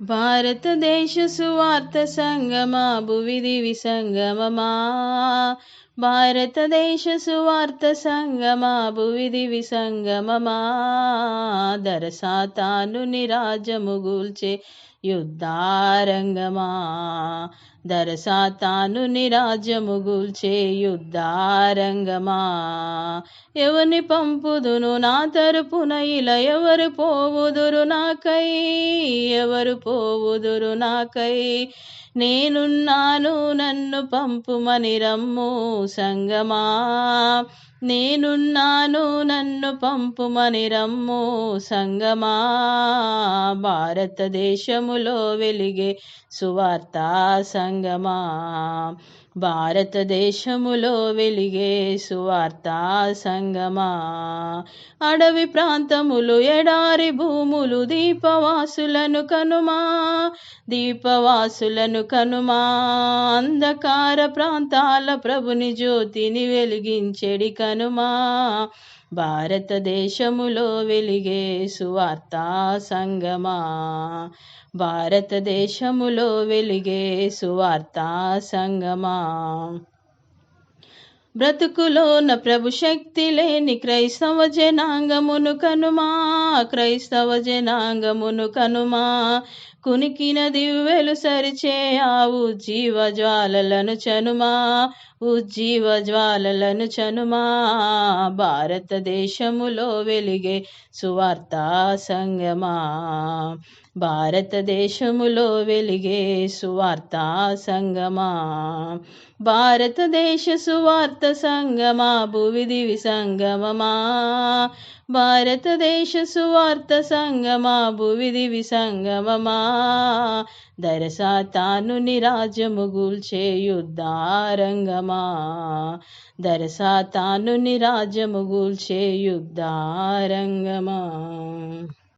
భారతదేశ సువార్త సంగమా భువిది విసంగమమా. భారతదేశ సువార్త సంగమా భువిది విసంగమమా. దరసాతాను నిరాజము గూల్చే యుద్ధారంగమా. దరసాతాను నిరాజము గూల్చే యుద్ధారంగమా. ఎవరిని పంపుదును నా తరపున ఇలా ఎవరు పోవుదురు నాకై. ఎవరు పోవుదురు నాకై. నేనున్నాను నన్ను పంపుమని రమ్ము సంగమా. నేనున్నాను నన్ను పంపుమని రమ్ము సంగమా. భారతదేశములో వెలిగే సువార్త సంగమా. భారతదేశములో వెలిగే సువార్త సంగమా. అడవి ప్రాంతములు ఎడారి భూములు దీపవాసులను కనుమా. దీపవాసులను కనుమా. అంధకార ప్రాంతాల ప్రభుని జ్యోతిని వెలిగించెడి కనుమా. భారతదేశములో వెలిగే సువార్త సంగమా. భారతదేశములో వెలిగే సువార్త సంగమా. బ్రతుకులోన ప్రభు శక్తి లేని క్రైస్తవ జనాంగమును కనుమా. క్రైస్తవ జనాంగమును కనుమా. కునికిన దివ్వెలు సరిచే ఆ ఉజ్జీవ జ్వాలలను చనుమా. ఉజ్జీవ జ్వాలలను చనుమా. భారతదేశములో వెలిగే సువార్త సంగమా. భారతదేశములో వెలిగే సువార్త సంగమా. భారతదేశ సువార్త సంగమా భువిది విసంగమమా. భారతదేశ సువార్త సంగమా భువిది విసంగమమా. దరసాతాను నిరాజము గూల్చే యుద్ధారంగమా. దరసాతాను నిరాజము గూల్చే యుద్ధారంగమా.